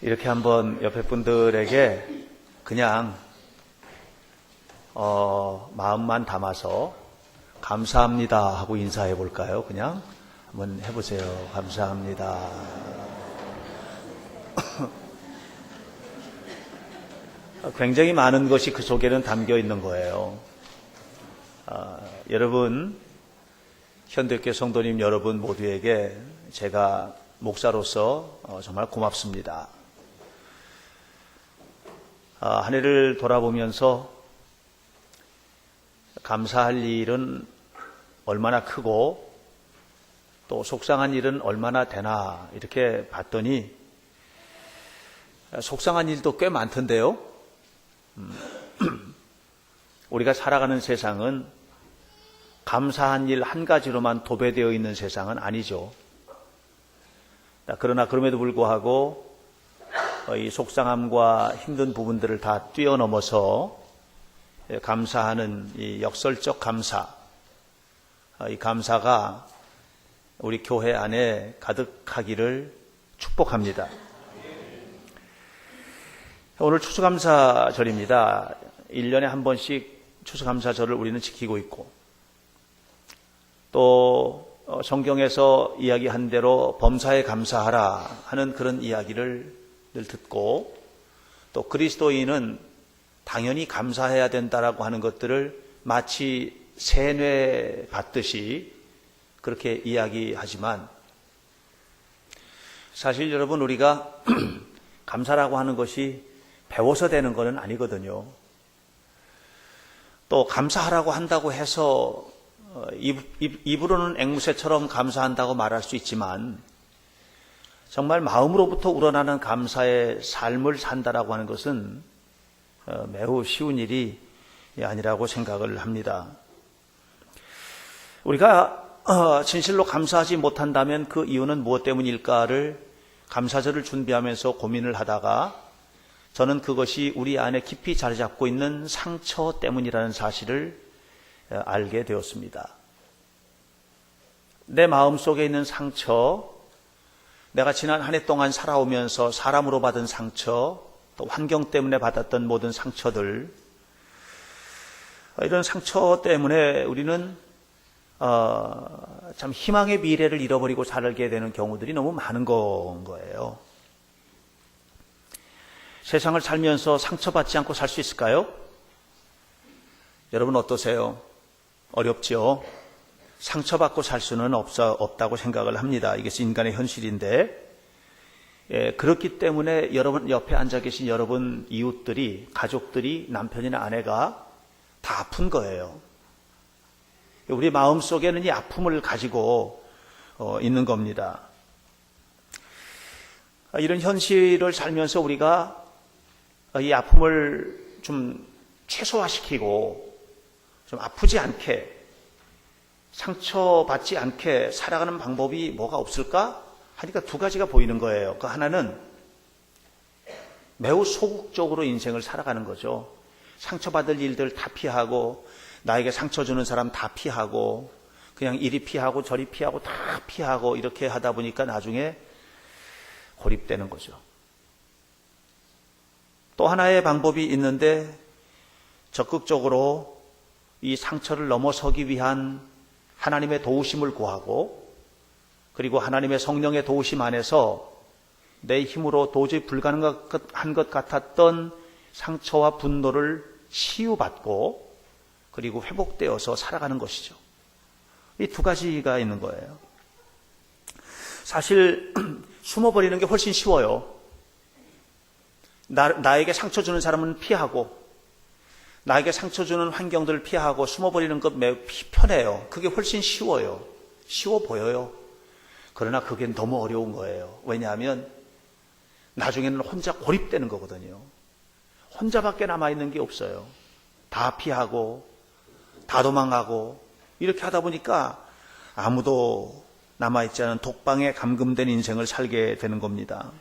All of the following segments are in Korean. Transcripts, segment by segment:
이렇게 한번 옆에 분들에게 그냥 마음만 담아서 감사합니다 하고 인사해 볼까요? 그냥 한번 해보세요. 감사합니다. 굉장히 많은 것이 그 속에는 담겨 있는 거예요. 여러분, 현대교회 성도님 여러분 모두에게 제가 목사로서 정말 고맙습니다. 한 해를 돌아보면서 감사할 일은 얼마나 크고 또 속상한 일은 얼마나 되나 이렇게 봤더니 속상한 일도 꽤 많던데요. 우리가 살아가는 세상은 감사한 일 한 가지로만 도배되어 있는 세상은 아니죠. 그러나 그럼에도 불구하고 이 속상함과 힘든 부분들을 다 뛰어넘어서 감사하는 이 역설적 감사, 이 감사가 우리 교회 안에 가득하기를 축복합니다. 오늘 추수감사절입니다. 1년에 한 번씩 추수감사절을 우리는 지키고 있고 또 성경에서 이야기한 대로 범사에 감사하라 하는 그런 이야기를 늘 듣고 또 그리스도인은 당연히 감사해야 된다라고 하는 것들을 마치 세뇌 받듯이 그렇게 이야기하지만 사실 여러분 우리가 감사라고 하는 것이 배워서 되는 것은 아니거든요. 또 감사하라고 한다고 해서 입으로는 앵무새처럼 감사한다고 말할 수 있지만 정말 마음으로부터 우러나는 감사의 삶을 산다라고 하는 것은 매우 쉬운 일이 아니라고 생각을 합니다. 우리가 진실로 감사하지 못한다면 그 이유는 무엇 때문일까를 감사절을 준비하면서 고민을 하다가 저는 그것이 우리 안에 깊이 자리 잡고 있는 상처 때문이라는 사실을 알게 되었습니다. 내 마음속에 있는 상처, 내가 지난 한 해 동안 살아오면서 사람으로 받은 상처, 또 환경 때문에 받았던 모든 상처들, 이런 상처 때문에 우리는 참 희망의 미래를 잃어버리고 살게 되는 경우들이 너무 많은 거예요. 세상을 살면서 상처받지 않고 살 수 있을까요? 여러분 어떠세요? 어렵죠? 상처받고 살 수는 없다고 생각을 합니다. 이것이 인간의 현실인데 그렇기 때문에 여러분 옆에 앉아 계신 여러분 이웃들이, 가족들이, 남편이나 아내가 다 아픈 거예요. 우리 마음속에는 이 아픔을 가지고 있는 겁니다. 이런 현실을 살면서 우리가 이 아픔을 좀 최소화시키고 좀 아프지 않게 상처받지 않게 살아가는 방법이 뭐가 없을까 하니까 두 가지가 보이는 거예요. 그 하나는 매우 소극적으로 인생을 살아가는 거죠. 상처받을 일들 다 피하고 나에게 상처 주는 사람 다 피하고 그냥 이리 피하고 저리 피하고 다 피하고 이렇게 하다 보니까 나중에 고립되는 거죠. 또 하나의 방법이 있는데 적극적으로 이 상처를 넘어서기 위한 하나님의 도우심을 구하고 그리고 하나님의 성령의 도우심 안에서 내 힘으로 도저히 불가능한 것 같았던 상처와 분노를 치유받고 그리고 회복되어서 살아가는 것이죠. 이 두 가지가 있는 거예요. 사실 숨어버리는 게 훨씬 쉬워요. 나에게 상처 주는 사람은 피하고 나에게 상처 주는 환경들을 피하고 숨어버리는 것 매우 편해요. 그게 훨씬 쉬워요. 쉬워 보여요. 그러나 그게 너무 어려운 거예요. 왜냐하면 나중에는 혼자 고립되는 거거든요. 혼자밖에 남아있는 게 없어요. 다 피하고 다 도망가고 이렇게 하다 보니까 아무도 남아있지 않은 독방에 감금된 인생을 살게 되는 겁니다.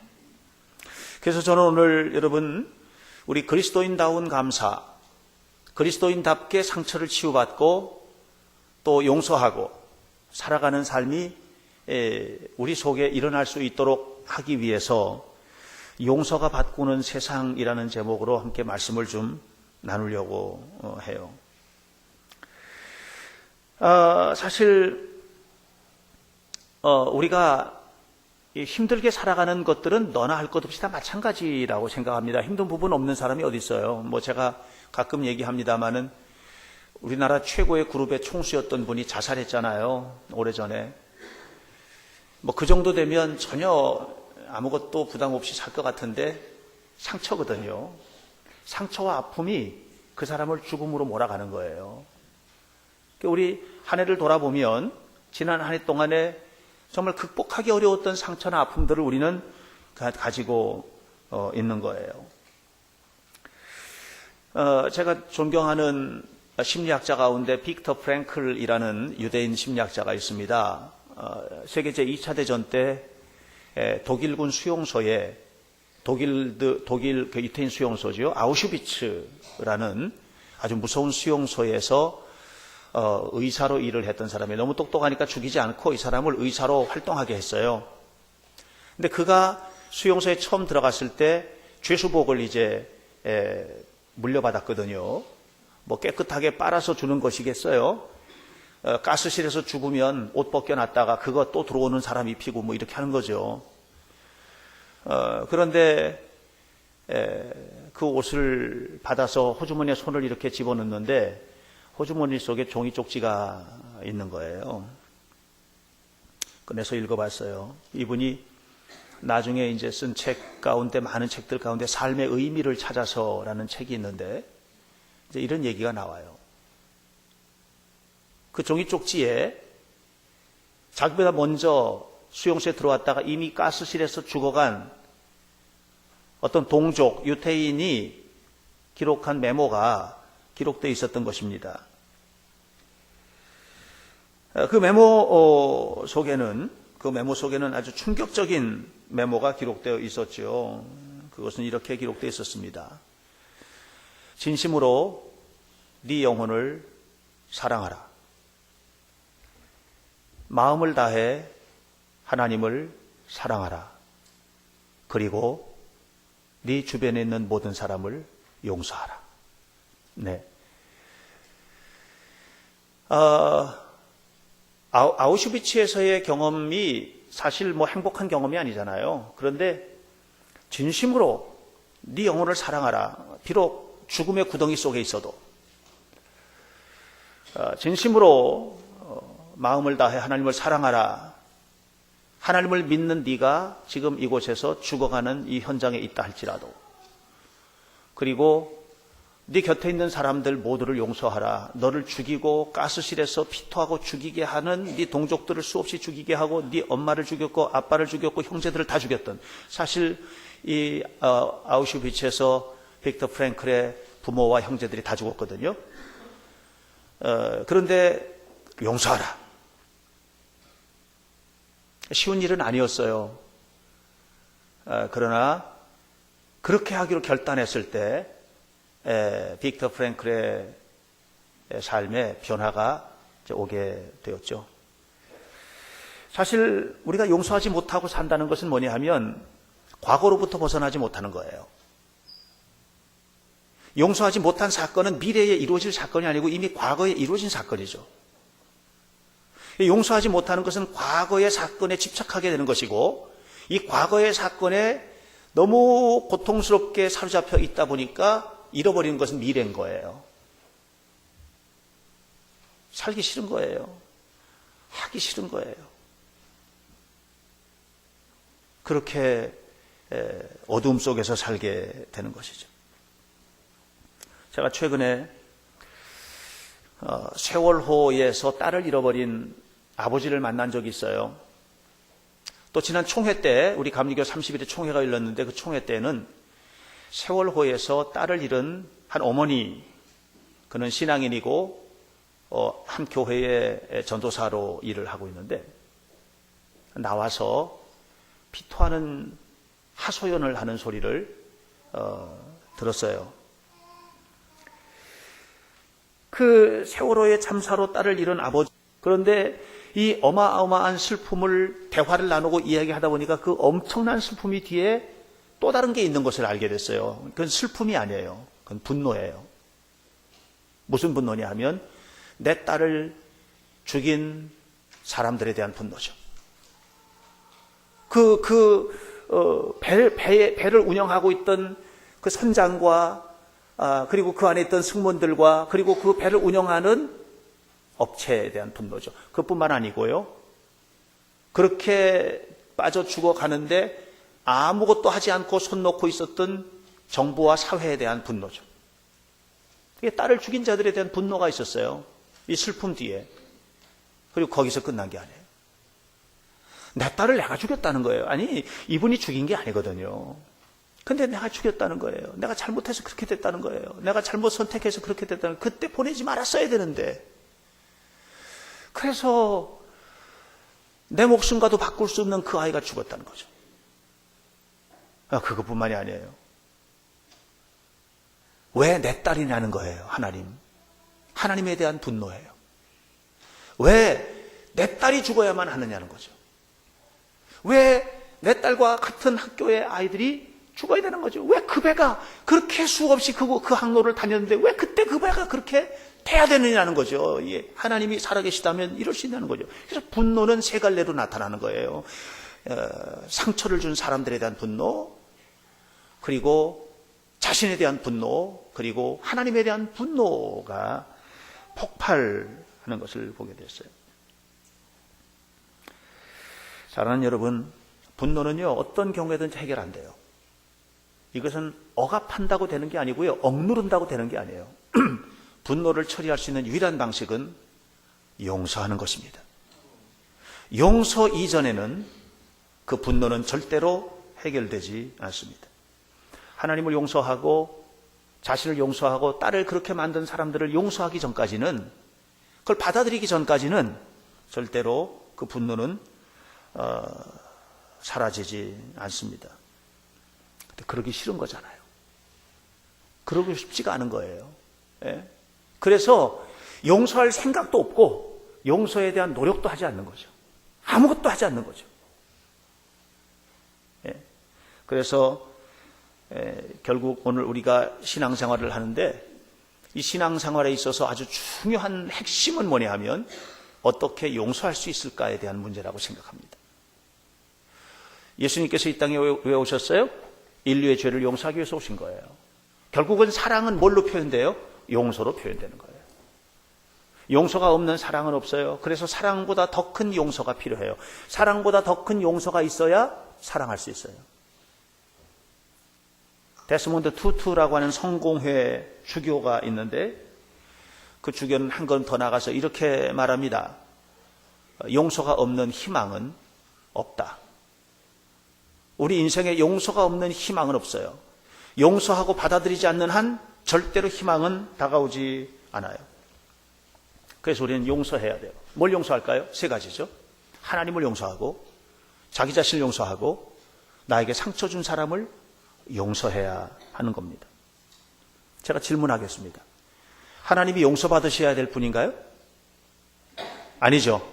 그래서 저는 오늘 여러분 우리 그리스도인다운 감사, 그리스도인답게 상처를 치유받고 또 용서하고 살아가는 삶이 우리 속에 일어날 수 있도록 하기 위해서 용서가 바꾸는 세상이라는 제목으로 함께 말씀을 좀 나누려고 해요. 사실 우리가 힘들게 살아가는 것들은 너나 할 것 없이 다 마찬가지라고 생각합니다. 힘든 부분 없는 사람이 어디 있어요. 제가 가끔 얘기합니다마는 우리나라 최고의 그룹의 총수였던 분이 자살했잖아요. 오래전에. 그 정도 되면 전혀 아무것도 부담 없이 살 것 같은데 상처거든요. 상처와 아픔이 그 사람을 죽음으로 몰아가는 거예요. 우리 한 해를 돌아보면 지난 한 해 동안에 정말 극복하기 어려웠던 상처나 아픔들을 우리는 가지고 있는 거예요. 제가 존경하는 심리학자 가운데 빅터 프랭클이라는 유대인 심리학자가 있습니다. 세계 제2차 대전 때 독일군 수용소에 독일 그 유태인 수용소죠. 아우슈비츠라는 아주 무서운 수용소에서 의사로 일을 했던 사람이 너무 똑똑하니까 죽이지 않고 이 사람을 의사로 활동하게 했어요. 근데 그가 수용소에 처음 들어갔을 때 죄수복을 이제 물려받았거든요. 깨끗하게 빨아서 주는 것이겠어요. 가스실에서 죽으면 옷 벗겨놨다가 그거 또 들어오는 사람 입히고 이렇게 하는 거죠. 그런데 그 옷을 받아서 호주머니에 손을 이렇게 집어넣는데 호주머니 속에 종이 쪽지가 있는 거예요. 꺼내서 읽어봤어요. 이분이 나중에 이제 쓴 책 가운데, 많은 책들 가운데 삶의 의미를 찾아서라는 책이 있는데 이제 이런 얘기가 나와요. 그 종이 쪽지에 자기보다 먼저 수용소에 들어왔다가 이미 가스실에서 죽어간 어떤 동족, 유태인이 기록한 메모가 기록되어 있었던 것입니다. 그 메모 속에는 아주 충격적인 메모가 기록되어 있었죠. 그것은 이렇게 기록되어 있었습니다. 진심으로 네 영혼을 사랑하라. 마음을 다해 하나님을 사랑하라. 그리고 네 주변에 있는 모든 사람을 용서하라. 네. 아우슈비츠에서의 경험이 사실 행복한 경험이 아니잖아요. 그런데 진심으로 네 영혼을 사랑하라. 비록 죽음의 구덩이 속에 있어도 진심으로 마음을 다해 하나님을 사랑하라. 하나님을 믿는 네가 지금 이곳에서 죽어가는 이 현장에 있다 할지라도, 그리고 네 곁에 있는 사람들 모두를 용서하라. 너를 죽이고 가스실에서 피토하고 죽이게 하는 네 동족들을 수없이 죽이게 하고 네 엄마를 죽였고 아빠를 죽였고 형제들을 다 죽였던, 사실 이 아우슈비츠에서 빅터 프랭클의 부모와 형제들이 다 죽었거든요. 그런데 용서하라. 쉬운 일은 아니었어요. 그러나 그렇게 하기로 결단했을 때 빅터 프랭클의 삶에 변화가 오게 되었죠. 사실 우리가 용서하지 못하고 산다는 것은 뭐냐 하면 과거로부터 벗어나지 못하는 거예요. 용서하지 못한 사건은 미래에 이루어질 사건이 아니고 이미 과거에 이루어진 사건이죠. 용서하지 못하는 것은 과거의 사건에 집착하게 되는 것이고, 이 과거의 사건에 너무 고통스럽게 사로잡혀 있다 보니까 잃어버리는 것은 미래인 거예요. 살기 싫은 거예요. 하기 싫은 거예요. 그렇게 어두움 속에서 살게 되는 것이죠. 제가 최근에 세월호에서 딸을 잃어버린 아버지를 만난 적이 있어요. 또 지난 총회 때, 우리 감리교 30일에 총회가 열렸는데 그 총회 때는 세월호에서 딸을 잃은 한 어머니, 그는 신앙인이고 한 교회의 전도사로 일을 하고 있는데 나와서 피토하는 하소연을 하는 소리를 들었어요. 그 세월호의 참사로 딸을 잃은 아버지, 그런데 이 어마어마한 슬픔을 대화를 나누고 이야기하다 보니까 그 엄청난 슬픔이 뒤에 또 다른 게 있는 것을 알게 됐어요. 그건 슬픔이 아니에요. 그건 분노예요. 무슨 분노냐 하면 내 딸을 죽인 사람들에 대한 분노죠. 배를 운영하고 있던 그 선장과 그리고 그 안에 있던 승무원들과 그리고 그 배를 운영하는 업체에 대한 분노죠. 그뿐만 아니고요. 그렇게 빠져 죽어가는데 아무것도 하지 않고 손 놓고 있었던 정부와 사회에 대한 분노죠. 딸을 죽인 자들에 대한 분노가 있었어요. 이 슬픔 뒤에. 그리고 거기서 끝난 게 아니에요. 내 딸을 내가 죽였다는 거예요. 아니, 이분이 죽인 게 아니거든요. 근데 내가 죽였다는 거예요. 내가 잘못해서 그렇게 됐다는 거예요. 내가 잘못 선택해서 그렇게 됐다는 거예요. 그때 보내지 말았어야 되는데. 그래서 내 목숨과도 바꿀 수 없는 그 아이가 죽었다는 거죠. 그것뿐만이 아니에요. 왜 내 딸이냐는 거예요. 하나님에 대한 분노예요. 왜 내 딸이 죽어야만 하느냐는 거죠. 왜 내 딸과 같은 학교의 아이들이 죽어야 되는 거죠. 왜 그 배가 그렇게 수없이 그 항로를 다녔는데 왜 그때 그 배가 그렇게 돼야 되느냐는 거죠. 하나님이 살아계시다면 이럴 수 있다는 거죠. 그래서 분노는 세 갈래로 나타나는 거예요. 상처를 준 사람들에 대한 분노, 그리고 자신에 대한 분노, 그리고 하나님에 대한 분노가 폭발하는 것을 보게 됐어요. 사랑하는 여러분, 분노는요, 어떤 경우에든지 해결 안 돼요. 이것은 억압한다고 되는 게 아니고요, 억누른다고 되는 게 아니에요. 분노를 처리할 수 있는 유일한 방식은 용서하는 것입니다. 용서 이전에는 그 분노는 절대로 해결되지 않습니다. 하나님을 용서하고 자신을 용서하고 딸을 그렇게 만든 사람들을 용서하기 전까지는, 그걸 받아들이기 전까지는 절대로 그 분노는 사라지지 않습니다. 근데 그러기 싫은 거잖아요. 그러고 싶지가 않은 거예요. 예? 그래서 용서할 생각도 없고 용서에 대한 노력도 하지 않는 거죠. 아무것도 하지 않는 거죠. 예? 그래서 결국 오늘 우리가 신앙생활을 하는데 이 신앙생활에 있어서 아주 중요한 핵심은 뭐냐 하면 어떻게 용서할 수 있을까에 대한 문제라고 생각합니다. 예수님께서 이 땅에 왜 오셨어요? 인류의 죄를 용서하기 위해서 오신 거예요. 결국은 사랑은 뭘로 표현돼요? 용서로 표현되는 거예요. 용서가 없는 사랑은 없어요. 그래서 사랑보다 더 큰 용서가 필요해요. 사랑보다 더 큰 용서가 있어야 사랑할 수 있어요. 데스몬드 투투라고 하는 성공회 주교가 있는데 그 주교는 한 걸음 더 나가서 이렇게 말합니다. 용서가 없는 희망은 없다. 우리 인생에 용서가 없는 희망은 없어요. 용서하고 받아들이지 않는 한 절대로 희망은 다가오지 않아요. 그래서 우리는 용서해야 돼요. 뭘 용서할까요? 세 가지죠. 하나님을 용서하고 자기 자신을 용서하고 나에게 상처 준 사람을 용서해야 하는 겁니다. 제가 질문하겠습니다. 하나님이 용서받으셔야 될 분인가요? 아니죠.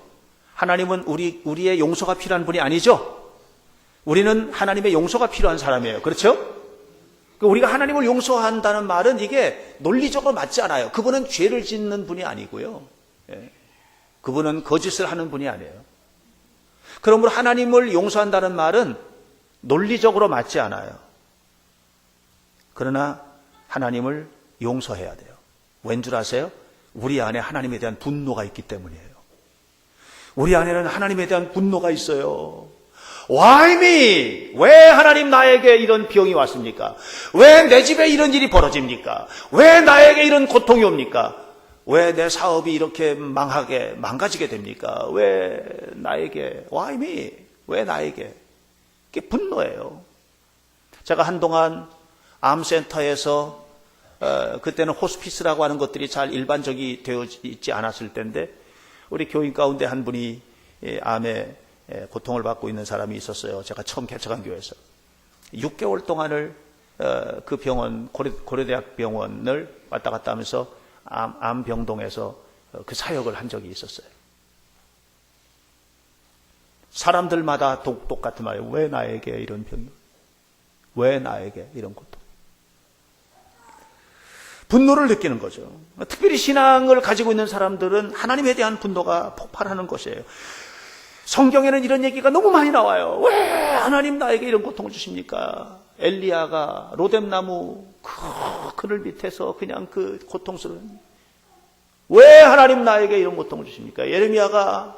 하나님은 우리의 용서가 필요한 분이 아니죠. 우리는 하나님의 용서가 필요한 사람이에요. 그렇죠? 우리가 하나님을 용서한다는 말은 이게 논리적으로 맞지 않아요. 그분은 죄를 짓는 분이 아니고요. 그분은 거짓을 하는 분이 아니에요. 그러므로 하나님을 용서한다는 말은 논리적으로 맞지 않아요. 그러나 하나님을 용서해야 돼요. 왠 줄 아세요? 우리 안에 하나님에 대한 분노가 있기 때문이에요. 우리 안에는 하나님에 대한 분노가 있어요. Why me? 왜 하나님 나에게 이런 병이 왔습니까? 왜 내 집에 이런 일이 벌어집니까? 왜 나에게 이런 고통이 옵니까? 왜 내 사업이 이렇게 망가지게 됩니까? 왜 나에게? Why me? 왜 나에게? 그게 분노예요. 제가 한동안 암센터에서 그때는 호스피스라고 하는 것들이 잘 일반적이 되어 있지 않았을 때인데 우리 교인 가운데 한 분이 암에 고통을 받고 있는 사람이 있었어요. 제가 처음 개척한 교회에서 6개월 동안을 그 병원 고려대학 병원을 왔다 갔다 하면서 암병동에서 그 사역을 한 적이 있었어요. 사람들마다 똑같은 말이에요. 왜 나에게 이런 병이? 왜 나에게 이런 고통? 분노를 느끼는 거죠. 특별히 신앙을 가지고 있는 사람들은 하나님에 대한 분노가 폭발하는 것이에요. 성경에는 이런 얘기가 너무 많이 나와요. 왜 하나님 나에게 이런 고통을 주십니까? 엘리야가 로뎀나무 그 그늘 밑에서 그냥 그 고통스러운, 왜 하나님 나에게 이런 고통을 주십니까? 예레미야가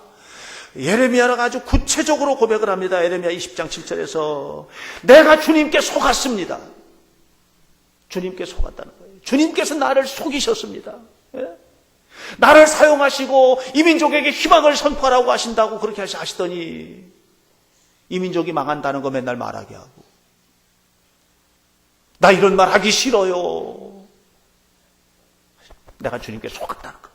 아주 구체적으로 고백을 합니다. 예레미야 20장 7절에서 내가 주님께 속았습니다. 주님께 속았다는 거예요. 주님께서 나를 속이셨습니다. 예? 나를 사용하시고 이민족에게 희망을 선포하라고 하신다고 그렇게 하시더니 이민족이 망한다는 거 맨날 말하게 하고, 나 이런 말 하기 싫어요. 내가 주님께 속았다는 거.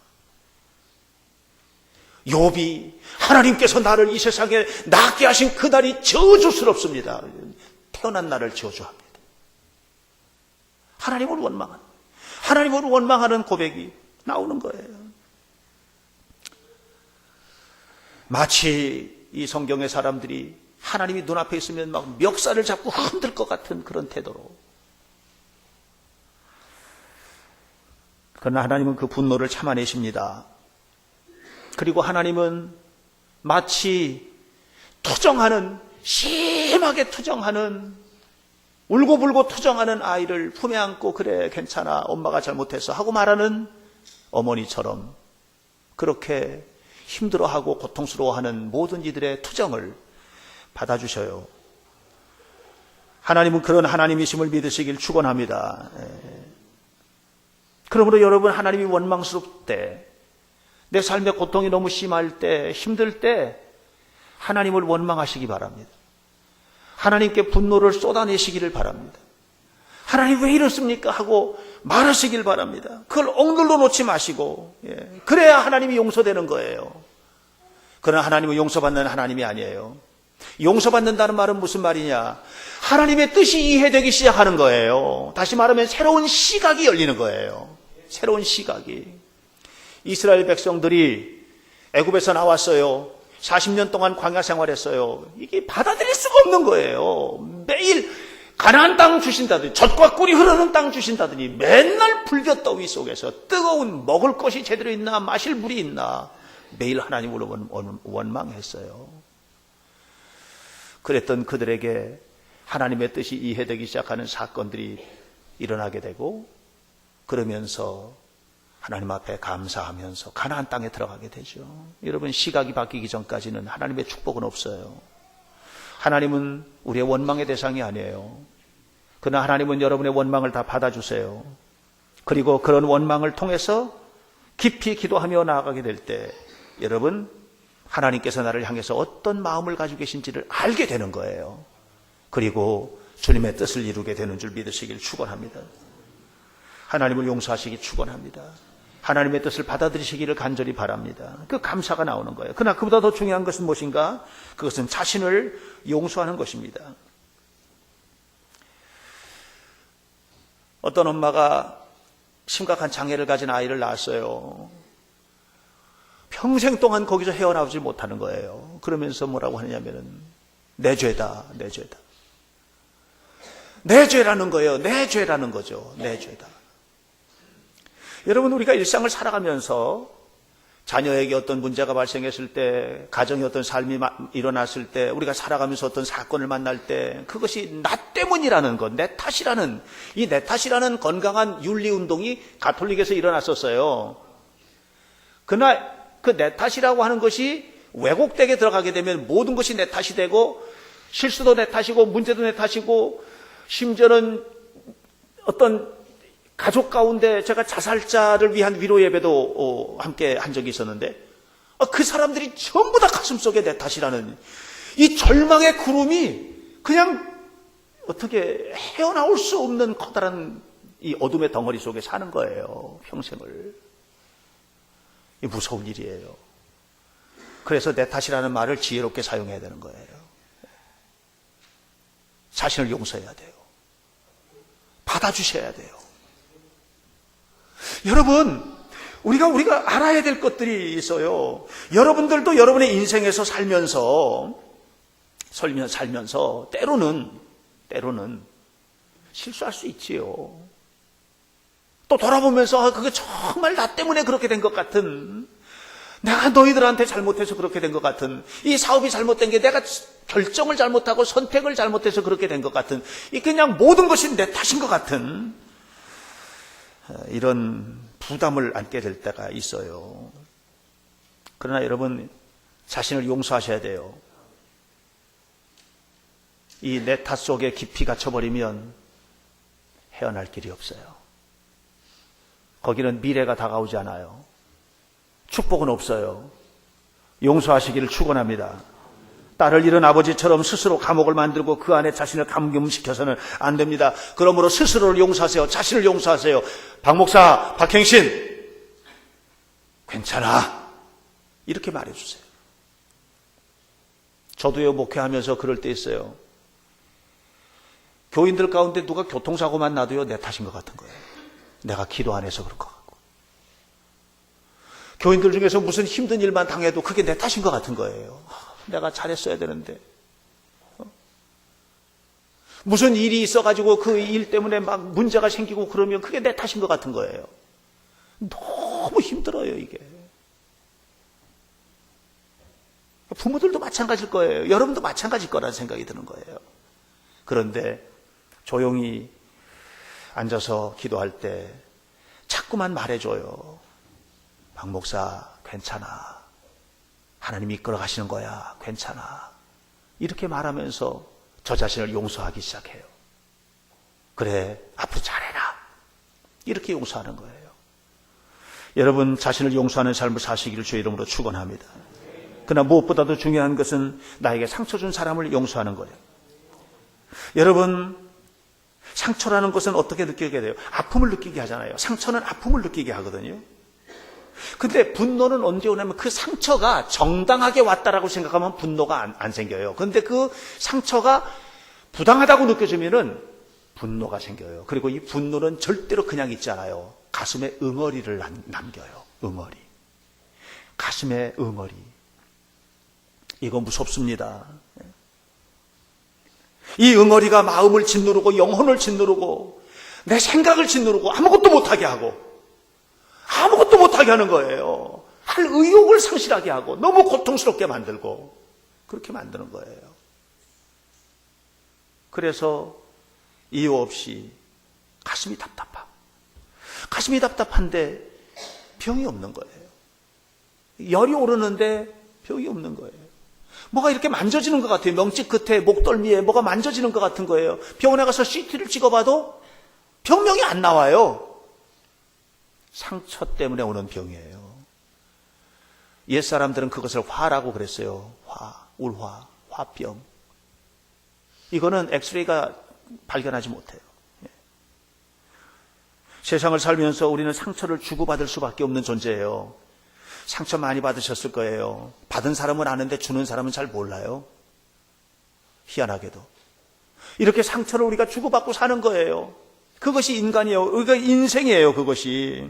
욥이 하나님께서 나를 이 세상에 낳게 하신 그날이 저주스럽습니다. 태어난 나를 저주합니다. 하나님을 원망하는 고백이 나오는 거예요. 마치 이 성경의 사람들이 하나님이 눈앞에 있으면 막 멱살을 잡고 흔들 것 같은 그런 태도로. 그러나 하나님은 그 분노를 참아내십니다. 그리고 하나님은 마치 심하게 투정하는, 울고불고 투정하는 아이를 품에 안고 그래 괜찮아 엄마가 잘못했어 하고 말하는 어머니처럼 그렇게 힘들어하고 고통스러워하는 모든 이들의 투정을 받아주셔요. 하나님은 그런 하나님이심을 믿으시길 축원합니다. 그러므로 여러분, 하나님이 원망스럽을 때, 내 삶의 고통이 너무 심할 때, 힘들 때 하나님을 원망하시기 바랍니다. 하나님께 분노를 쏟아내시기를 바랍니다. 하나님 왜 이렇습니까? 하고 말하시길 바랍니다. 그걸 억눌러 놓지 마시고, 그래야 하나님이 용서되는 거예요. 그러나 하나님은 용서받는 하나님이 아니에요. 용서받는다는 말은 무슨 말이냐? 하나님의 뜻이 이해되기 시작하는 거예요. 다시 말하면 새로운 시각이 열리는 거예요. 새로운 시각이. 이스라엘 백성들이 애굽에서 나왔어요. 40년 동안 광야 생활했어요. 이게 받아들일 수가 없는 거예요. 매일 가나안 땅 주신다더니, 젖과 꿀이 흐르는 땅 주신다더니 맨날 불볕더위 속에서 뜨거운 먹을 것이 제대로 있나, 마실 물이 있나, 매일 하나님을 원망했어요. 그랬던 그들에게 하나님의 뜻이 이해되기 시작하는 사건들이 일어나게 되고, 그러면서 하나님 앞에 감사하면서 가나안 땅에 들어가게 되죠. 여러분, 시각이 바뀌기 전까지는 하나님의 축복은 없어요. 하나님은 우리의 원망의 대상이 아니에요. 그러나 하나님은 여러분의 원망을 다 받아주세요. 그리고 그런 원망을 통해서 깊이 기도하며 나아가게 될 때, 여러분, 하나님께서 나를 향해서 어떤 마음을 가지고 계신지를 알게 되는 거예요. 그리고 주님의 뜻을 이루게 되는 줄 믿으시길 축원합니다. 하나님을 용서하시기 축원합니다. 하나님의 뜻을 받아들이시기를 간절히 바랍니다. 그 감사가 나오는 거예요. 그러나 그보다 더 중요한 것은 무엇인가? 그것은 자신을 용서하는 것입니다. 어떤 엄마가 심각한 장애를 가진 아이를 낳았어요. 평생 동안 거기서 헤어나오지 못하는 거예요. 그러면서 뭐라고 하냐면은 내 죄다, 내 죄다. 내 죄라는 거예요. 내 죄라는 거죠. 내 죄다. 여러분, 우리가 일상을 살아가면서 자녀에게 어떤 문제가 발생했을 때, 가정에 어떤 삶이 일어났을 때, 우리가 살아가면서 어떤 사건을 만날 때, 그것이 나 때문이라는 것, 내 탓이라는, 이 내 탓이라는 건강한 윤리운동이 가톨릭에서 일어났었어요. 그러나 그 내 탓이라고 하는 것이 왜곡되게 들어가게 되면 모든 것이 내 탓이 되고, 실수도 내 탓이고, 문제도 내 탓이고, 심지어는 어떤 가족 가운데 제가 자살자를 위한 위로 예배도 함께 한 적이 있었는데, 그 사람들이 전부 다 가슴속에 내 탓이라는 이 절망의 구름이 그냥 어떻게 헤어나올 수 없는 커다란 이 어둠의 덩어리 속에 사는 거예요. 평생을. 이 무서운 일이에요. 그래서 내 탓이라는 말을 지혜롭게 사용해야 되는 거예요. 자신을 용서해야 돼요. 받아주셔야 돼요. 여러분, 우리가 알아야 될 것들이 있어요. 여러분들도 여러분의 인생에서 살면서 때로는 실수할 수 있지요. 또 돌아보면서 그게 정말 나 때문에 그렇게 된 것 같은, 내가 너희들한테 잘못해서 그렇게 된 것 같은, 이 사업이 잘못된 게 내가 결정을 잘못하고 선택을 잘못해서 그렇게 된 것 같은, 이 그냥 모든 것이 내 탓인 것 같은 이런 부담을 안게 될 때가 있어요. 그러나 여러분, 자신을 용서하셔야 돼요. 이 내 탓 속에 깊이 갇혀버리면 헤어날 길이 없어요. 거기는 미래가 다가오지 않아요. 축복은 없어요. 용서하시기를 축원합니다. 딸을 잃은 아버지처럼 스스로 감옥을 만들고 그 안에 자신을 감금시켜서는 안 됩니다. 그러므로 스스로를 용서하세요. 자신을 용서하세요. 박 목사, 박행신, 괜찮아. 이렇게 말해주세요. 저도요, 목회하면서 그럴 때 있어요. 교인들 가운데 누가 교통사고만 나도요, 내 탓인 것 같은 거예요. 내가 기도 안 해서 그럴 것 같고. 교인들 중에서 무슨 힘든 일만 당해도 그게 내 탓인 것 같은 거예요. 내가 잘했어야 되는데. 무슨 일이 있어가지고 그 일 때문에 막 문제가 생기고 그러면 그게 내 탓인 것 같은 거예요. 너무 힘들어요, 이게. 부모들도 마찬가지일 거예요. 여러분도 마찬가지일 거라는 생각이 드는 거예요. 그런데 조용히 앉아서 기도할 때 자꾸만 말해줘요. 박 목사, 괜찮아. 하나님이 이끌어 가시는 거야. 괜찮아. 이렇게 말하면서 저 자신을 용서하기 시작해요. 그래, 앞으로 잘해라. 이렇게 용서하는 거예요. 여러분, 자신을 용서하는 삶을 사시기를 주의 이름으로 축원합니다. 그러나 무엇보다도 중요한 것은 나에게 상처 준 사람을 용서하는 거예요. 여러분, 상처라는 것은 어떻게 느끼게 돼요? 아픔을 느끼게 하잖아요. 상처는 아픔을 느끼게 하거든요. 근데 분노는 언제 오냐면 그 상처가 정당하게 왔다라고 생각하면 분노가 안 생겨요. 근데 그 상처가 부당하다고 느껴지면은 분노가 생겨요. 그리고 이 분노는 절대로 그냥 있지 않아요. 가슴에 응어리를 남겨요. 응어리. 가슴에 응어리. 이거 무섭습니다. 이 응어리가 마음을 짓누르고 영혼을 짓누르고 내 생각을 짓누르고 아무것도 못하게 하고 아무것도 못하게 하는 거예요. 할 의욕을 상실하게 하고 너무 고통스럽게 만들고 그렇게 만드는 거예요. 그래서 이유 없이 가슴이 답답하고 가슴이 답답한데 병이 없는 거예요. 열이 오르는데 병이 없는 거예요. 뭐가 이렇게 만져지는 것 같아요. 명치 끝에 목덜미에 뭐가 만져지는 것 같은 거예요. 병원에 가서 CT를 찍어봐도 병명이 안 나와요. 상처 때문에 오는 병이에요. 옛사람들은 그것을 화라고 그랬어요. 화, 울화, 화병. 이거는 엑스레이가 발견하지 못해요. 세상을 살면서 우리는 상처를 주고받을 수밖에 없는 존재예요. 상처 많이 받으셨을 거예요. 받은 사람은 아는데 주는 사람은 잘 몰라요. 희한하게도. 이렇게 상처를 우리가 주고받고 사는 거예요. 그것이 인간이에요. 그게 인생이에요, 그것이.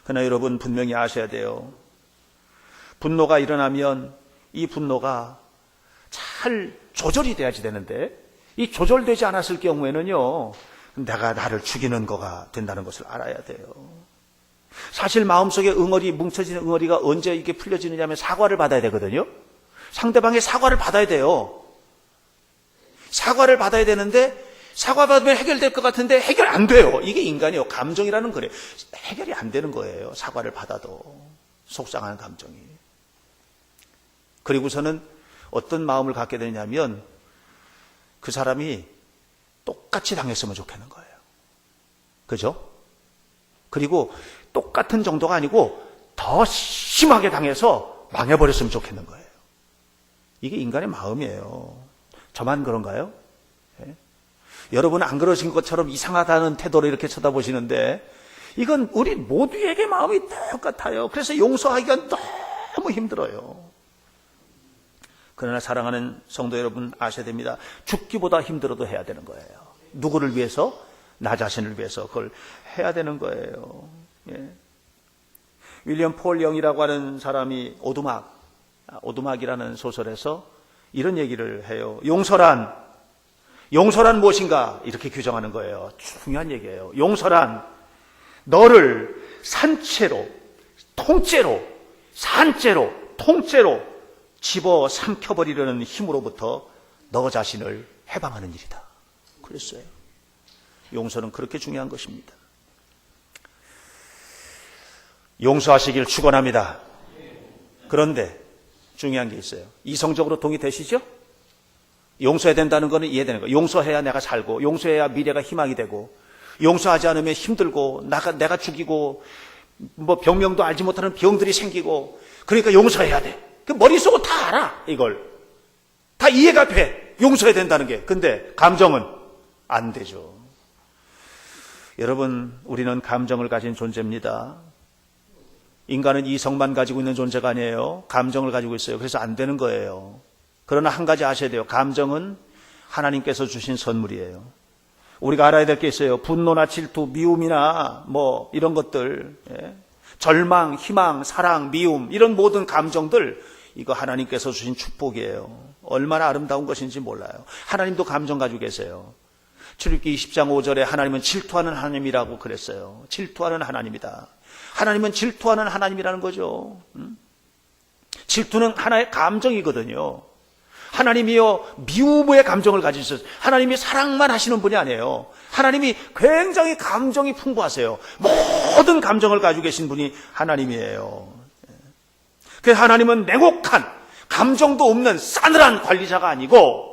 그러나 여러분 분명히 아셔야 돼요. 분노가 일어나면 이 분노가 잘 조절이 돼야지 되는데 이 조절되지 않았을 경우에는요, 내가 나를 죽이는 거가 된다는 것을 알아야 돼요. 사실 마음속에 응어리, 뭉쳐지는 응어리가 언제 이게 풀려지느냐 하면 사과를 받아야 되거든요. 상대방의 사과를 받아야 돼요. 사과를 받아야 되는데 사과 받으면 해결될 것 같은데 해결 안 돼요. 이게 인간이에요. 감정이라는 거래요. 해결이 안 되는 거예요. 사과를 받아도 속상한 감정이. 그리고서는 어떤 마음을 갖게 되냐면 그 사람이 똑같이 당했으면 좋겠는 거예요. 그죠? 그리고 똑같은 정도가 아니고 더 심하게 당해서 망해버렸으면 좋겠는 거예요. 이게 인간의 마음이에요. 저만 그런가요? 네? 여러분은 안 그러신 것처럼 이상하다는 태도로 이렇게 쳐다보시는데 이건 우리 모두에게 마음이 똑같아요. 그래서 용서하기가 너무 힘들어요. 그러나 사랑하는 성도 여러분 아셔야 됩니다. 죽기보다 힘들어도 해야 되는 거예요. 누구를 위해서? 나 자신을 위해서 그걸 해야 되는 거예요. 예. 윌리엄 폴 영이라고 하는 사람이 오두막이라는 소설에서 이런 얘기를 해요. 용서란 용서란 무엇인가? 이렇게 규정하는 거예요. 중요한 얘기예요. 용서란 너를 산채로, 통째로, 산채로, 통째로 집어 삼켜버리려는 힘으로부터 너 자신을 해방하는 일이다. 그랬어요. 용서는 그렇게 중요한 것입니다. 용서하시길 축원합니다. 그런데 중요한 게 있어요. 이성적으로 동의되시죠? 용서해야 된다는 것은 이해되는 거예요. 용서해야 내가 살고, 용서해야 미래가 희망이 되고, 용서하지 않으면 힘들고, 내가 죽이고, 뭐 병명도 알지 못하는 병들이 생기고, 그러니까 용서해야 돼. 그 머릿속은 다 알아, 이걸. 다 이해가 돼. 용서해야 된다는 게. 근데 감정은 안 되죠. 여러분, 우리는 감정을 가진 존재입니다. 인간은 이성만 가지고 있는 존재가 아니에요. 감정을 가지고 있어요. 그래서 안 되는 거예요. 그러나 한 가지 아셔야 돼요. 감정은 하나님께서 주신 선물이에요. 우리가 알아야 될 게 있어요. 분노나 질투, 미움이나 뭐 이런 것들, 절망, 희망, 사랑, 미움, 이런 모든 감정들, 이거 하나님께서 주신 축복이에요. 얼마나 아름다운 것인지 몰라요. 하나님도 감정 가지고 계세요. 출애굽기 20장 5절에 하나님은 질투하는 하나님이라고 그랬어요. 질투하는 하나님이다. 하나님은 질투하는 하나님이라는 거죠. 질투는 하나의 감정이거든요. 하나님이요, 미움의 감정을 가지셨어요. 하나님이 사랑만 하시는 분이 아니에요. 하나님이 굉장히 감정이 풍부하세요. 모든 감정을 가지고 계신 분이 하나님이에요. 그래서 하나님은 냉혹한, 감정도 없는 싸늘한 관리자가 아니고,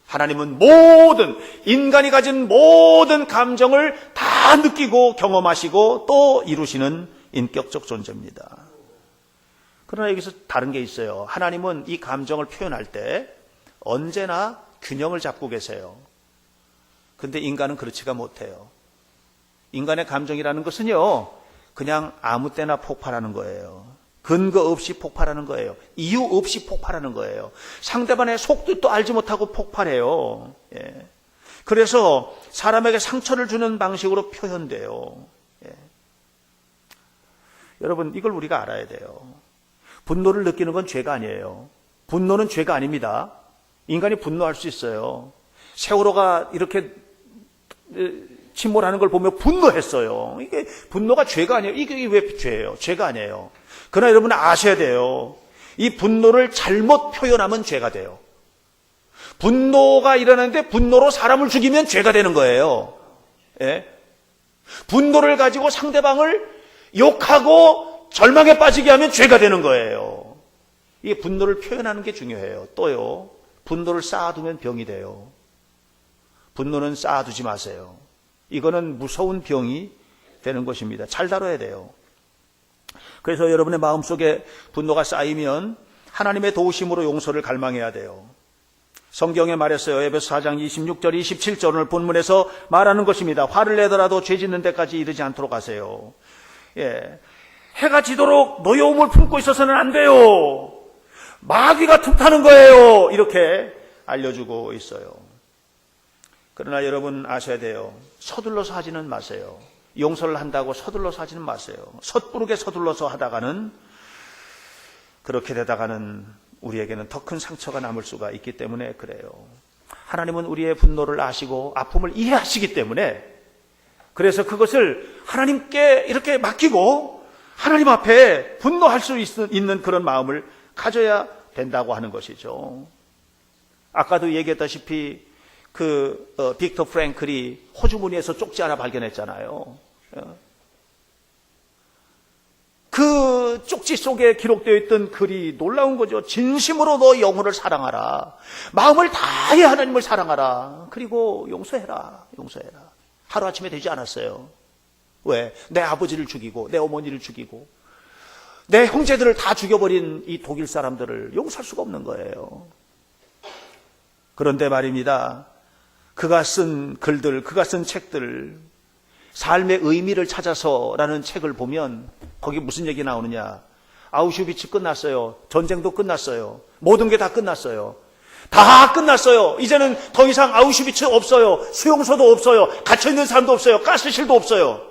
하나님은 모든, 인간이 가진 모든 감정을 다 느끼고 경험하시고 또 이루시는 인격적 존재입니다. 그러나 여기서 다른 게 있어요. 하나님은 이 감정을 표현할 때 언제나 균형을 잡고 계세요. 근데 인간은 그렇지가 못해요. 인간의 감정이라는 것은요, 그냥 아무 때나 폭발하는 거예요. 근거 없이 폭발하는 거예요. 이유 없이 폭발하는 거예요. 상대방의 속뜻도 알지 못하고 폭발해요. 예. 그래서 사람에게 상처를 주는 방식으로 표현돼요. 예. 여러분, 이걸 우리가 알아야 돼요. 분노를 느끼는 건 죄가 아니에요. 분노는 죄가 아닙니다. 인간이 분노할 수 있어요. 세월호가 이렇게 침몰하는 걸 보며 분노했어요. 이게 분노가 죄가 아니에요. 이게 왜 죄예요? 죄가 아니에요. 그러나 여러분 아셔야 돼요. 이 분노를 잘못 표현하면 죄가 돼요. 분노가 일어나는데 분노로 사람을 죽이면 죄가 되는 거예요. 예? 분노를 가지고 상대방을 욕하고 절망에 빠지게 하면 죄가 되는 거예요. 이게 분노를 표현하는 게 중요해요. 또요, 분노를 쌓아두면 병이 돼요. 분노는 쌓아두지 마세요. 이거는 무서운 병이 되는 것입니다. 잘 다뤄야 돼요. 그래서 여러분의 마음속에 분노가 쌓이면 하나님의 도우심으로 용서를 갈망해야 돼요. 성경에 말했어요. 에베소 4장 26절 27절 오늘 본문에서 말하는 것입니다. 화를 내더라도 죄 짓는 데까지 이르지 않도록 하세요. 예, 해가 지도록 노여움을 품고 있어서는 안 돼요. 마귀가 틈타는 거예요. 이렇게 알려주고 있어요. 그러나 여러분 아셔야 돼요. 서둘러서 하지는 마세요. 용서를 한다고 서둘러서 하지는 마세요. 섣부르게 서둘러서 하다가는, 그렇게 되다가는 우리에게는 더 큰 상처가 남을 수가 있기 때문에 그래요. 하나님은 우리의 분노를 아시고 아픔을 이해하시기 때문에, 그래서 그것을 하나님께 이렇게 맡기고 하나님 앞에 분노할 수 있는 그런 마음을 가져야 된다고 하는 것이죠. 아까도 얘기했다시피 빅터 프랭클이 호주 무늬에서 쪽지 하나 발견했잖아요. 그 쪽지 속에 기록되어 있던 글이 놀라운 거죠. 진심으로 너 영혼을 사랑하라. 마음을 다해 하나님을 사랑하라. 그리고 용서해라. 용서해라. 하루아침에 되지 않았어요. 왜? 내 아버지를 죽이고 내 어머니를 죽이고 내 형제들을 다 죽여버린 이 독일 사람들을 용서할 수가 없는 거예요. 그런데 말입니다. 그가 쓴 글들, 그가 쓴 책들, 삶의 의미를 찾아서라는 책을 보면 거기 무슨 얘기 나오느냐. 아우슈비츠 끝났어요. 전쟁도 끝났어요. 모든 게 다 끝났어요. 다 끝났어요. 이제는 더 이상 아우슈비츠 없어요. 수용소도 없어요. 갇혀있는 사람도 없어요. 가스실도 없어요.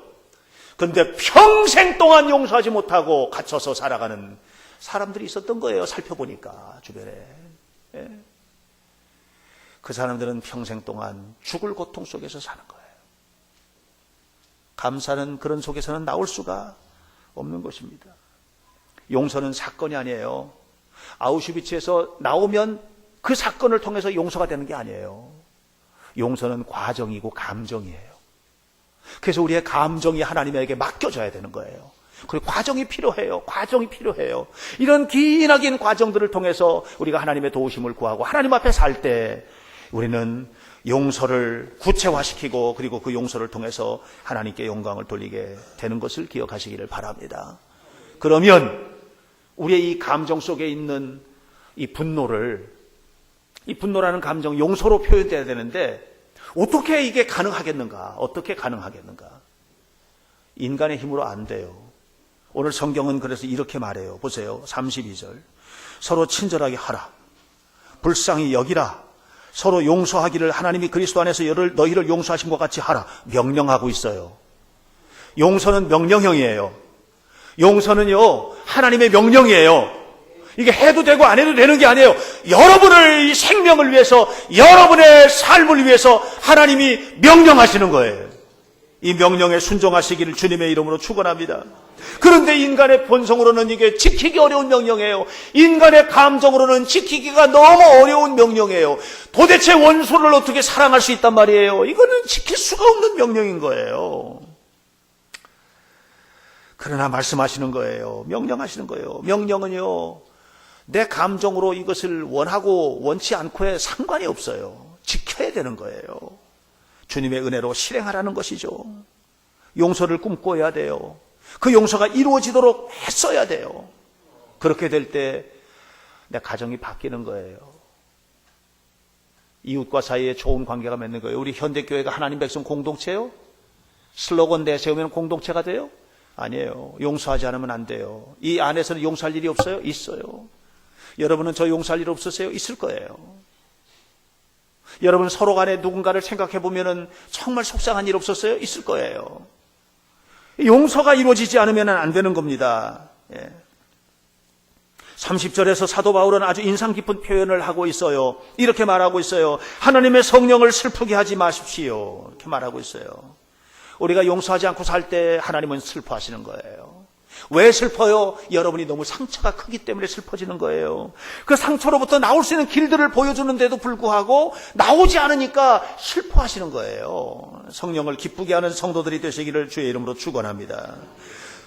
그런데 평생 동안 용서하지 못하고 갇혀서 살아가는 사람들이 있었던 거예요. 살펴보니까 주변에. 예. 그 사람들은 평생 동안 죽을 고통 속에서 사는 거예요. 감사는 그런 속에서는 나올 수가 없는 것입니다. 용서는 사건이 아니에요. 아우슈비츠에서 나오면 그 사건을 통해서 용서가 되는 게 아니에요. 용서는 과정이고 감정이에요. 그래서 우리의 감정이 하나님에게 맡겨져야 되는 거예요. 그리고 과정이 필요해요. 과정이 필요해요. 이런 기나긴 과정들을 통해서 우리가 하나님의 도우심을 구하고 하나님 앞에 살 때 우리는 용서를 구체화시키고 그리고 그 용서를 통해서 하나님께 영광을 돌리게 되는 것을 기억하시기를 바랍니다. 그러면 우리의 이 감정 속에 있는 이 분노라는 감정 용서로 표현돼야 되는데 어떻게 이게 가능하겠는가? 어떻게 가능하겠는가? 인간의 힘으로 안 돼요. 오늘 성경은 그래서 이렇게 말해요. 보세요. 32절. 서로 친절하게 하라. 불쌍히 여기라. 서로 용서하기를 하나님이 그리스도 안에서 너희를 용서하신 것 같이 하라. 명령하고 있어요. 용서는 명령형이에요. 용서는요, 하나님의 명령이에요. 이게 해도 되고 안 해도 되는 게 아니에요. 여러분의 이 생명을 위해서, 여러분의 삶을 위해서 하나님이 명령하시는 거예요. 이 명령에 순종하시기를 주님의 이름으로 축원합니다. 그런데 인간의 본성으로는 이게 지키기 어려운 명령이에요. 인간의 감정으로는 지키기가 너무 어려운 명령이에요. 도대체 원수를 어떻게 사랑할 수 있단 말이에요. 이거는 지킬 수가 없는 명령인 거예요. 그러나 말씀하시는 거예요. 명령하시는 거예요. 명령은요, 내 감정으로 이것을 원하고 원치 않고에 상관이 없어요. 지켜야 되는 거예요. 주님의 은혜로 실행하라는 것이죠. 용서를 꿈꿔야 돼요. 그 용서가 이루어지도록 했어야 돼요. 그렇게 될 때 내 가정이 바뀌는 거예요. 이웃과 사이에 좋은 관계가 맺는 거예요. 우리 현대교회가 하나님 백성 공동체요? 슬로건 내세우면 공동체가 돼요? 아니에요. 용서하지 않으면 안 돼요. 이 안에서는 용서할 일이 없어요? 있어요. 여러분은 저 용서할 일 없으세요? 있을 거예요. 여러분 서로 간에 누군가를 생각해 보면은 정말 속상한 일 없었어요? 있을 거예요. 용서가 이루어지지 않으면 안 되는 겁니다. 30절에서 사도 바울은 아주 인상 깊은 표현을 하고 있어요. 이렇게 말하고 있어요. 하나님의 성령을 슬프게 하지 마십시오. 이렇게 말하고 있어요. 우리가 용서하지 않고 살 때 하나님은 슬퍼하시는 거예요. 왜 슬퍼요? 여러분이 너무 상처가 크기 때문에 슬퍼지는 거예요. 그 상처로부터 나올 수 있는 길들을 보여주는데도 불구하고 나오지 않으니까 슬퍼하시는 거예요. 성령을 기쁘게 하는 성도들이 되시기를 주의 이름으로 축원합니다.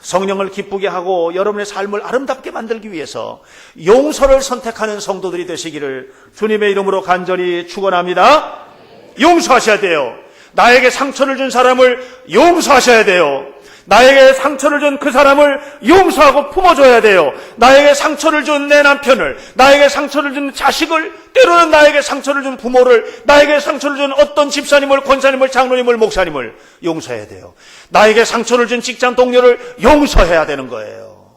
성령을 기쁘게 하고 여러분의 삶을 아름답게 만들기 위해서 용서를 선택하는 성도들이 되시기를 주님의 이름으로 간절히 축원합니다. 용서하셔야 돼요. 나에게 상처를 준 사람을 용서하셔야 돼요. 나에게 상처를 준 그 사람을 용서하고 품어줘야 돼요. 나에게 상처를 준 내 남편을, 나에게 상처를 준 자식을, 때로는 나에게 상처를 준 부모를, 나에게 상처를 준 어떤 집사님을, 권사님을, 장로님을, 목사님을 용서해야 돼요. 나에게 상처를 준 직장 동료를 용서해야 되는 거예요.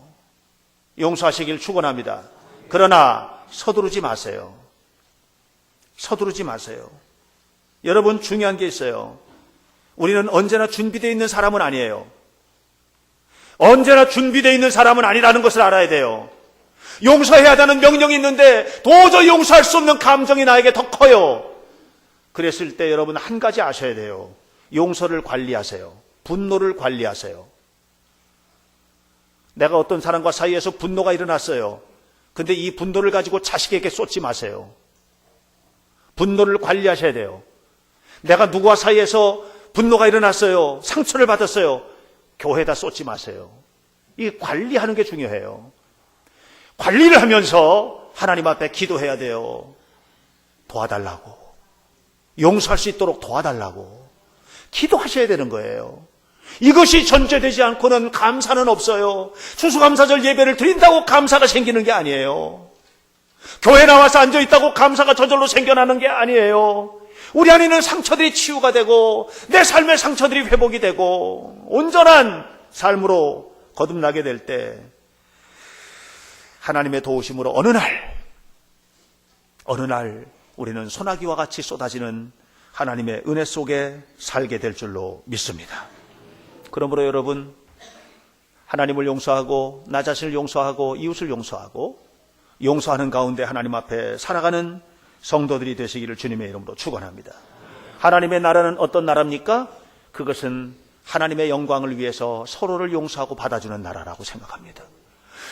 용서하시길 축원합니다. 그러나 서두르지 마세요. 서두르지 마세요. 여러분 중요한 게 있어요. 우리는 언제나 준비되어 있는 사람은 아니에요. 언제나 준비되어 있는 사람은 아니라는 것을 알아야 돼요. 용서해야 하는 명령이 있는데 도저히 용서할 수 없는 감정이 나에게 더 커요. 그랬을 때 여러분 한 가지 아셔야 돼요. 용서를 관리하세요. 분노를 관리하세요. 내가 어떤 사람과 사이에서 분노가 일어났어요. 근데 이 분노를 가지고 자식에게 쏟지 마세요. 분노를 관리하셔야 돼요. 내가 누구와 사이에서 분노가 일어났어요. 상처를 받았어요. 교회에다 쏟지 마세요. 이 관리하는 게 중요해요. 관리를 하면서 하나님 앞에 기도해야 돼요. 도와달라고. 용서할 수 있도록 도와달라고. 기도하셔야 되는 거예요. 이것이 전제되지 않고는 감사는 없어요. 추수감사절 예배를 드린다고 감사가 생기는 게 아니에요. 교회 나와서 앉아있다고 감사가 저절로 생겨나는 게 아니에요. 우리 안에는 상처들이 치유가 되고 내 삶의 상처들이 회복이 되고 온전한 삶으로 거듭나게 될 때 하나님의 도우심으로 어느 날 우리는 소나기와 같이 쏟아지는 하나님의 은혜 속에 살게 될 줄로 믿습니다. 그러므로 여러분 하나님을 용서하고 나 자신을 용서하고 이웃을 용서하고 용서하는 가운데 하나님 앞에 살아가는 성도들이 되시기를 주님의 이름으로 축원합니다. 하나님의 나라는 어떤 나라입니까? 그것은 하나님의 영광을 위해서 서로를 용서하고 받아주는 나라라고 생각합니다.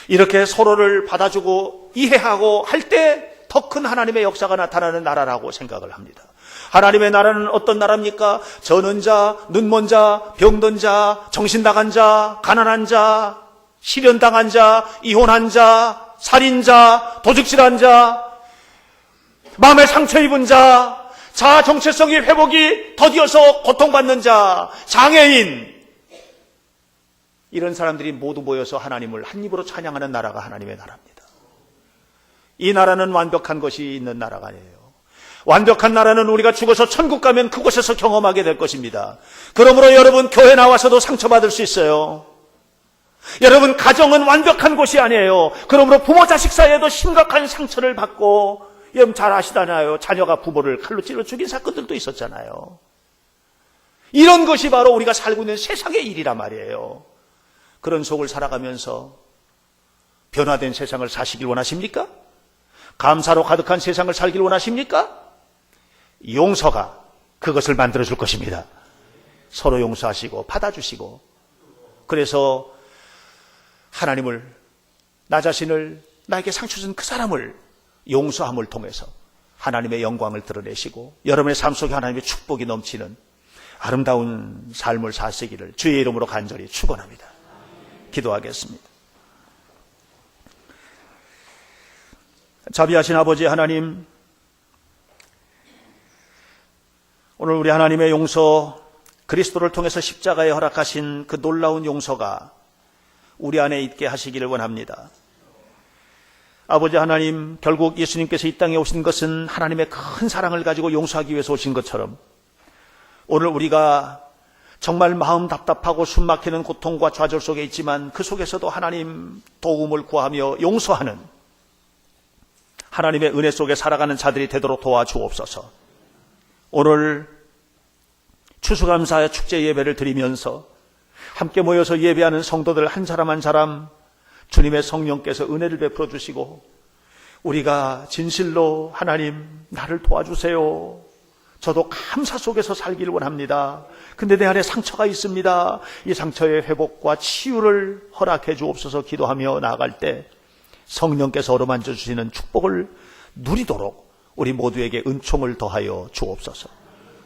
이렇게 서로를 받아주고 이해하고 할 때 더 큰 하나님의 역사가 나타나는 나라라고 생각을 합니다. 하나님의 나라는 어떤 나라입니까? 저는 자, 눈먼 자, 병든 자, 정신 나간 자, 가난한 자, 실연당한 자, 이혼한 자, 살인자, 도둑질한 자, 마음에 상처 입은 자, 자아 정체성의 회복이 더디어서 고통받는 자, 장애인, 이런 사람들이 모두 모여서 하나님을 한 입으로 찬양하는 나라가 하나님의 나라입니다. 이 나라는 완벽한 것이 있는 나라가 아니에요. 완벽한 나라는 우리가 죽어서 천국 가면 그곳에서 경험하게 될 것입니다. 그러므로 여러분, 교회 나와서도 상처받을 수 있어요. 여러분, 가정은 완벽한 곳이 아니에요. 그러므로 부모 자식 사이에도 심각한 상처를 받고, 여러분 잘 아시잖아요. 자녀가 부모를 칼로 찔러 죽인 사건들도 있었잖아요. 이런 것이 바로 우리가 살고 있는 세상의 일이란 말이에요. 그런 속을 살아가면서 변화된 세상을 사시길 원하십니까? 감사로 가득한 세상을 살길 원하십니까? 용서가 그것을 만들어줄 것입니다. 서로 용서하시고 받아주시고, 그래서 하나님을, 나 자신을, 나에게 상처 준 그 사람을 용서함을 통해서 하나님의 영광을 드러내시고 여러분의 삶 속에 하나님의 축복이 넘치는 아름다운 삶을 사시기를 주의 이름으로 간절히 축원합니다. 기도하겠습니다. 자비하신 아버지 하나님, 오늘 우리 하나님의 용서, 그리스도를 통해서 십자가에 허락하신 그 놀라운 용서가 우리 안에 있게 하시기를 원합니다. 아버지 하나님, 결국 예수님께서 이 땅에 오신 것은 하나님의 큰 사랑을 가지고 용서하기 위해서 오신 것처럼 오늘 우리가 정말 마음 답답하고 숨막히는 고통과 좌절 속에 있지만 그 속에서도 하나님 도움을 구하며 용서하는 하나님의 은혜 속에 살아가는 자들이 되도록 도와주옵소서. 오늘 추수감사의 축제 예배를 드리면서 함께 모여서 예배하는 성도들 한 사람 한 사람 주님의 성령께서 은혜를 베풀어 주시고 우리가 진실로 하나님 나를 도와주세요, 저도 감사 속에서 살기를 원합니다, 근데 내 안에 상처가 있습니다, 이 상처의 회복과 치유를 허락해 주옵소서 기도하며 나아갈 때 성령께서 어루만져 주시는 축복을 누리도록 우리 모두에게 은총을 더하여 주옵소서.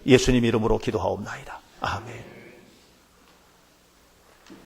예수님 이름으로 기도하옵나이다. 아멘.